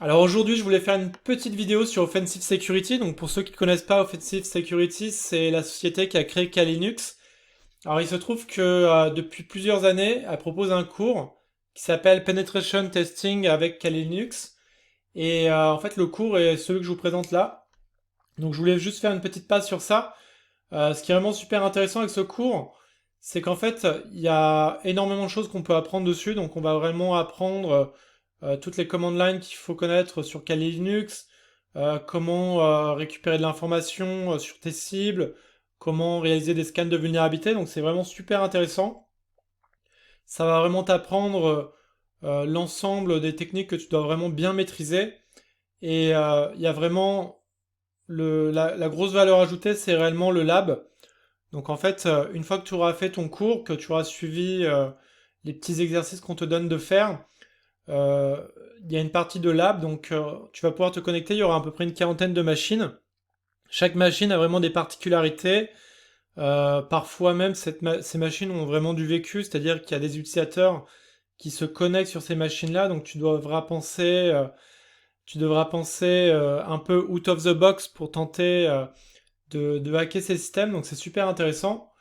Alors aujourd'hui, je voulais faire une petite vidéo sur Offensive Security. Donc pour ceux qui ne connaissent pas, Offensive Security, c'est la société qui a créé Kali Linux. Alors il se trouve que depuis plusieurs années, elle propose un cours qui s'appelle Penetration Testing avec Kali Linux. Et en fait, le cours est celui que je vous présente là. Donc je voulais juste faire une petite passe sur ça. Ce qui est vraiment super intéressant avec ce cours, c'est qu'en fait, il y a énormément de choses qu'on peut apprendre dessus. Donc on va vraiment apprendre toutes les commandes line qu'il faut connaître sur Kali Linux, comment récupérer de l'information sur tes cibles, comment réaliser des scans de vulnérabilité. Donc c'est vraiment super intéressant. Ça va vraiment t'apprendre l'ensemble des techniques que tu dois vraiment bien maîtriser. Et il y a vraiment la grosse valeur ajoutée, c'est réellement le lab. Donc en fait, une fois que tu auras fait ton cours, que tu auras suivi les petits exercices qu'on te donne de faire, euh, il y a une partie de lab, donc tu vas pouvoir te connecter, il y aura à peu près une quarantaine de machines. Chaque machine a vraiment des particularités. Parfois même, ces machines ont vraiment du vécu, c'est-à-dire qu'il y a des utilisateurs qui se connectent sur ces machines-là, donc tu devras penser un peu out of the box pour tenter de hacker ces systèmes, donc c'est super intéressant.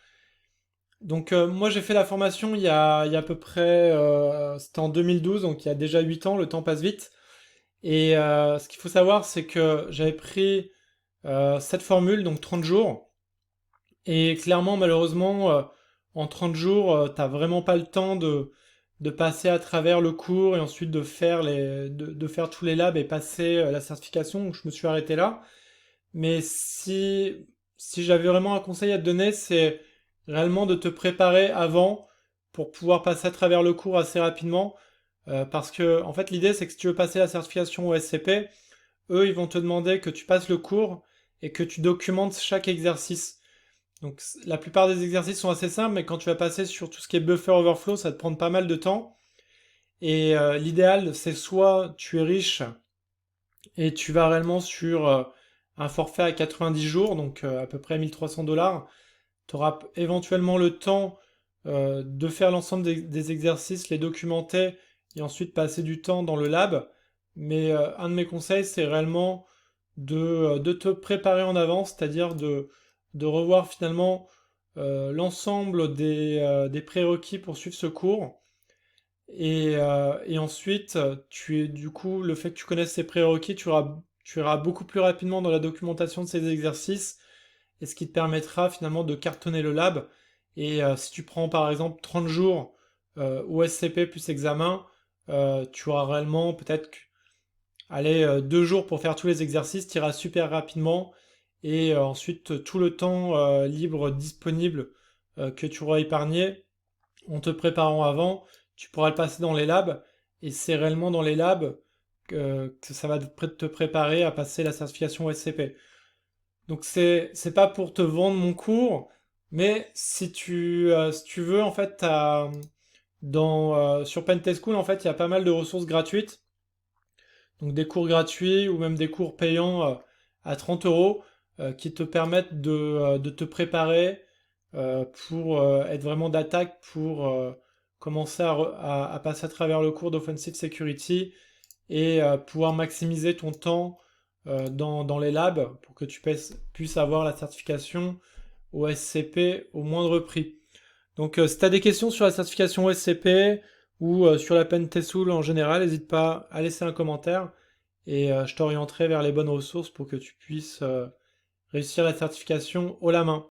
Donc moi j'ai fait la formation il y a à peu près, c'était en 2012, donc il y a déjà 8 ans, le temps passe vite. Et ce qu'il faut savoir, c'est que j'avais pris cette formule, donc 30 jours. Et clairement, malheureusement, en 30 jours, t'as vraiment pas le temps de passer à travers le cours et ensuite de faire tous les labs et passer la certification. Donc je me suis arrêté là. Mais si j'avais vraiment un conseil à te donner, c'est réellement de te préparer avant pour pouvoir passer à travers le cours assez rapidement. Parce que, en fait, l'idée, c'est que si tu veux passer la certification au SCP, eux, ils vont te demander que tu passes le cours et que tu documentes chaque exercice. Donc, la plupart des exercices sont assez simples, mais quand tu vas passer sur tout ce qui est buffer overflow, ça va te prendre pas mal de temps. Et l'idéal, c'est soit tu es riche et tu vas réellement sur un forfait à 90 jours, donc à peu près 1300 $. Tu auras éventuellement le temps de faire l'ensemble des exercices, les documenter et ensuite passer du temps dans le lab. Mais un de mes conseils, c'est réellement de te préparer en avance, c'est-à-dire de revoir finalement l'ensemble des prérequis pour suivre ce cours. Et ensuite, du coup, le fait que tu connaisses ces prérequis, tu iras beaucoup plus rapidement dans la documentation de ces exercices et ce qui te permettra finalement de cartonner le lab. Et si tu prends par exemple 30 jours OSCP plus examen, tu auras réellement peut-être allez, 2 jours pour faire tous les exercices, tu iras super rapidement et ensuite tout le temps libre disponible que tu auras épargné en te préparant avant, tu pourras le passer dans les labs et c'est réellement dans les labs que ça va te préparer à passer la certification SCP. Donc c'est pas pour te vendre mon cours, mais si tu veux en fait sur Pentest School en fait il y a pas mal de ressources gratuites, donc des cours gratuits ou même des cours payants à 30 euros qui te permettent de te préparer pour être vraiment d'attaque pour commencer à passer à travers le cours d'Offensive Security et pouvoir maximiser ton temps dans les labs pour que tu puisses avoir la certification au SCP au moindre prix. Donc si tu as des questions sur la certification SCP ou sur la Pentestool en général, n'hésite pas à laisser un commentaire et je t'orienterai vers les bonnes ressources pour que tu puisses réussir la certification haut la main.